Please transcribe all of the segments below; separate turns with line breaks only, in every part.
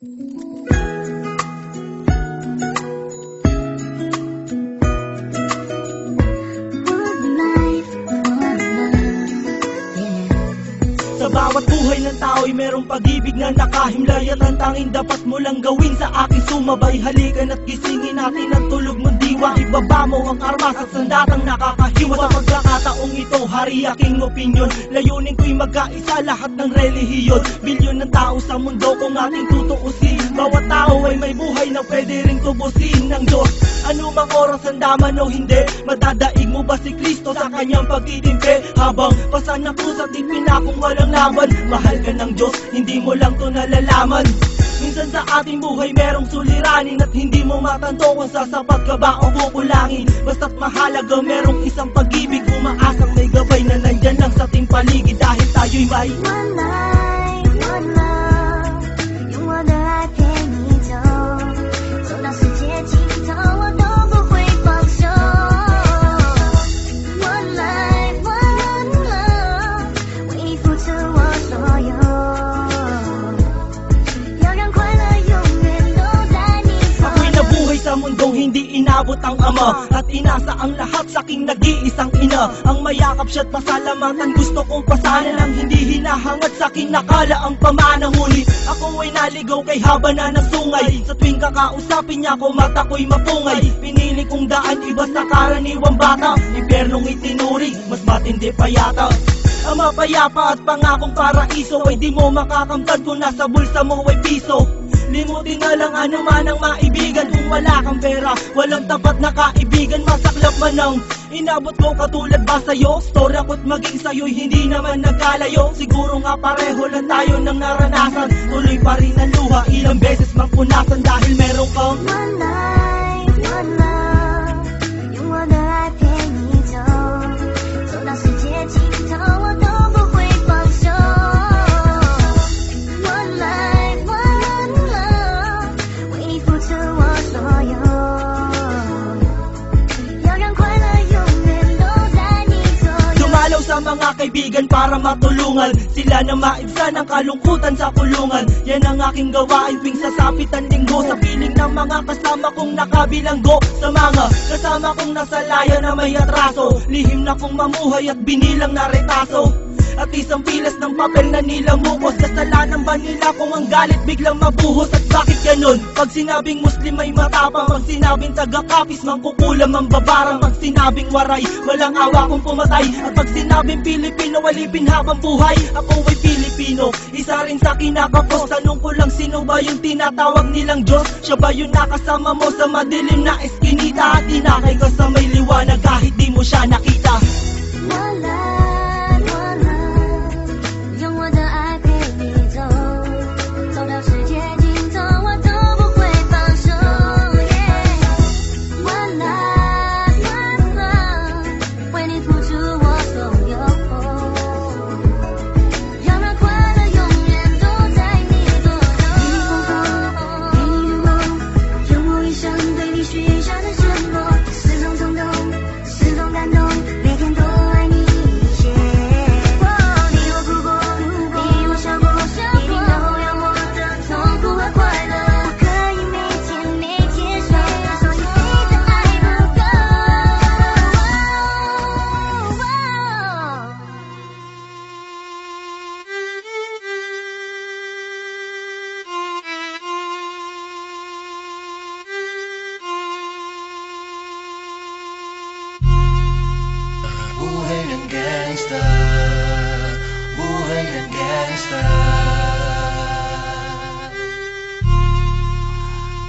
Sa bawat buhay ng tao'y merong pag-ibig na nakahimlay, at ang tanging dapat mo lang gawin sa akin sumabay. Halikan at gisingin natin ang tulog mong diwa. Ibaba mo ang armas at sandatang nakakahiwa. Sa pagkakataong ito, hari aking opinyon. Layunin ko'y magkaisa lahat ng relihiyon. Bilyon ng tao sa mundo kung ating tutuusin. Bawat tao ay may buhay na pwede ring tubusin ng Diyos. Anumang oras ang daman o hindi, madadaig mo ba si Kristo sa kanyang pagtitimpi? Habang pasan ng krus at ipinakong walang laban, mahal ka ng Diyos, hindi mo lang to nalalaman. Minsan sa ating buhay merong suliranin at hindi mo matanto kung sasapat ka ba o kukulangin. Basta't mahalaga merong isang pag-ibig, umaasang may gabay na nandyan lang sa ating paligid. Dahil tayo'y may
one life, one love， 用我的爱陪你走，走到世界尽头我都不会放手。One life, one love， 为你付出我所有，要让快乐永远都在你左右。
Ako'y nabuhay sa mundong hindi inabot ang ama, at inasa ang lahat sa aking nag-iisang ina. Ang mayakap siya't pasalamatan, gusto kong pasanan ang hindi hinahangad sa aking nakala ang pamana. Ngunit ako ay naligaw kay haba na ng sungay. Sa tuwing kakausapin niya ko, mata ko'y mapungay. Pinili kong daan iba sa karaniwang bata, impyernong itinuri, mas matindi pa yata. Ang mapayapa at pangakong paraiso ay di mo makakamtan kung nasa bulsa mo ay piso. Limutin na lang ano man ang maibigan. Kung wala kang pera, walang tapat na kaibigan. Masaklap man ang inabot ko katulad ba sa'yo? Story ako't maging sa'yo'y hindi naman nagkalayo. Siguro nga pareho lang tayo ng naranasan. Tuloy pa rin ang luha, ilang beses mang punasan. Dahil meron kang
One life, one love， 用我的爱陪你走，走到世界尽头我都不会放手。One life, one love， 为你付出我所有，要让快乐永远都在你左右。
Dumalaw sa mga kaibigan para matulungan sila na maibsan ang kalungkutan sa kulungan. Yan ang aking gawain tuwing sasapit ang linggo. Sa piling ng mga kasama kong nakabilanggo, sa mga kasama kong nasa laya na may atraso, lihim na kong mamuhay at binilang na retaso. At isang pilas ng papel na nilamukos. Kasalanan ba nila kung ang galit biglang mabuhos? At bakit ganun? Pag sinabing Muslim ay matapang, pag sinabing taga-kapis mangkukulam ang babarang, pag sinabing waray walang awa kung pumatay, at pag sinabing Pilipino walipin habang buhay. Ako ay Pilipino, isa rin sa kinakapos. Tanong ko lang, sino ba yung tinatawag nilang Diyos? Siya ba yung nakasama mo sa madilim na eskinita? At inakay ka sa may liwanag kahit di mo siya nakita.
One life, one love， 用我的爱陪你走，走到世界尽头我都不会放手。One life, one love， 为你付出我所有，要让快乐永远都在你左右。给你风风，给你雨梦，用我一生对你许下的承诺，始终冲动，始终感动，每天都爱你一些。你我哭过，你我笑过，一定都有我的痛苦和快乐。我可以每天每天说，说你的爱不够。
Buhay ng gangsta, buhay ng gangsta,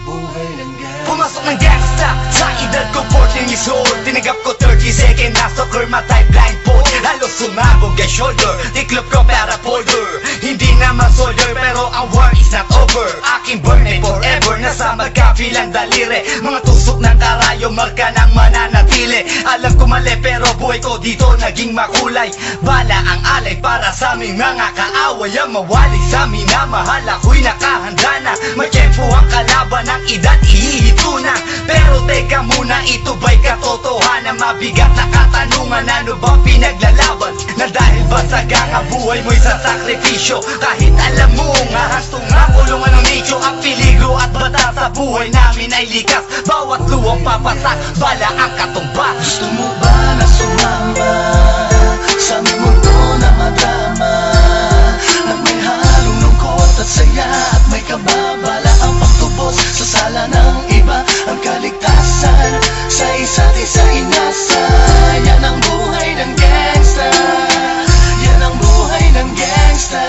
buhay ng gangsta.
Pumasok ng gangsta sa edad ko 14 years old. Tinagap ko 30 second na soccer matay blindfold. Halos sumabog ang shoulder, tiklop ko para folder. Hindi naman soldier pero ang war is not over. Aking burn ay forever, nasa magkabilang daliri. Mga tusok ng karayo, marka ng mananatili. Alam ko mali pero buhay ko dito naging makulay. Bala ang alay para sa aming mga kaaway. Ang mawalay sa minamahal, ako'y nakahanda na. May tiyempo ang kalaban ng edad, ihihito na. Pero teka muna, ito ba'y katotohanan? Mabigat na katanungan, ano bang pinaglalaban? Na dahil ba sa ganga buhay mo'y sa sakripisyo? Kahit alam mo nga hasto nga kulungan ng nicho, ang ay likas. Bawat luwang papatak, bala ang katumbas.
Gusto mo ba na sumama sa aming mundo na madrama, na may halong lungkot at saya, at may kababala ang pagtubos sa sala ng iba, ang kaligtasan sa isa't isa inasa. Yan ang buhay ng gangsta, yan ang buhay ng gangsta,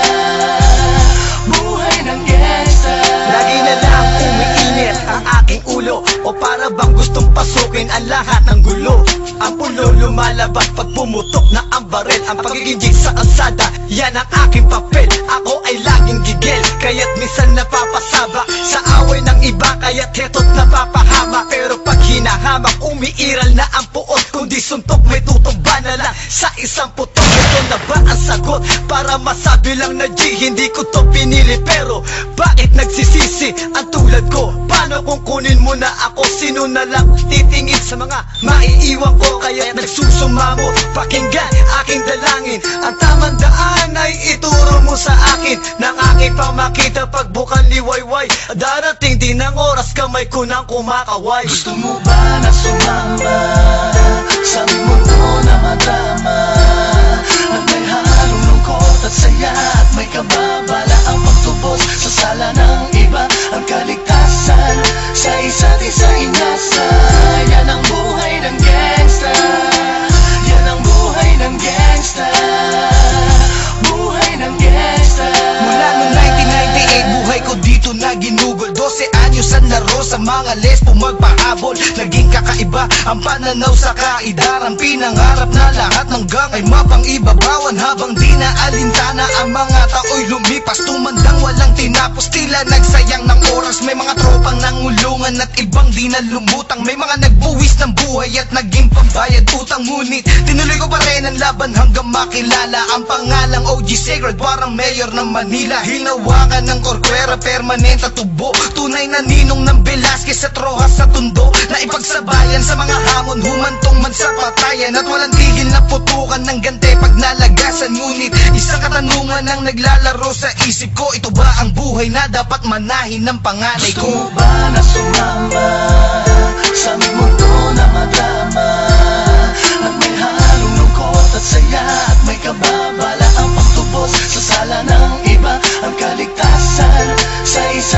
buhay ng gangsta.
Lagi na lang umiinit ang aking ulo, o para bang gustong pasukin ang lahat ng gulo. Ang pulo lumalabas pag pumutok na ang baril. Ang pagiging jig sa kalsada, yan ang aking papel. Ako ay laging gigil, kaya't minsan napapasaba sa away ng iba, kaya't heto't napapahama. Pero pag hinahamak, umiiral na ang puot. Kundi suntok, may tutumba na lang sa isang putok. Ito na ba ang sagot para masabi lang na G? Hindi ko to pinili, pero bakit nagsisisi ang tulad ko? Paano kung kunin mo na ako? Sino na lang titingin sa mga maiiwan ko? Kaya nagsusumamo, pakinggan aking dalangin. Ang tamang daan ay ituro mo sa akin, nang aking pamakita pagbukan liwayway. Darating din ang oras, kamay ko nang kumakaway.
Gusto mo ba na sumama sa aming mundo na madrama, na may halong lungkot at saya, at may kababala ang pagtubos sa sala ng iba, ang kaligtasan sa isa't isa inasa. Yan ang buhay ng gangsta, yan ang buhay ng gangsta, buhay ng gangsta.
Mula noong 1998, buhay ko dito na ginugol. 12 anyos ang laro sa mga lesbo magpahabol. Naging kakaiba ang pananaw sa kaidaran. Pinangarap na lahat ng gang ay mapang-ibabawan, habang di na alintana ang mga tao'y lumipas. Tumandang walang tinapos, tila nagsayang ng oras. May mga tropang nangulungan at ibang di na lumutang. May mga nagbuwis ng buhay at naging pambayad utang. Ngunit tinuloy ko pa rin ang laban hanggang makilala ang pangalang OG Sacred, parang mayor ng Manila. Hinawakan ng Corcuera, permanent at tubo. Tunay na ninong ng Velasquez at Rojas sa Tondo, na ipagsabayan sa mga hamon, humantong man sa patayan. At walang tigil na putukan ng gante pag nalagasan. Ngunit isang katanungan ang naglalaro sa isip ko, ito ba ang buhay na dapat manahin ng panganay
Gusto
ko?
mo ba na sumama sa aming mundo na madrama, na may halong lungkot at saya, at may kababala ang pagtubos sa sala ng iba, ang kaligtasan sa isa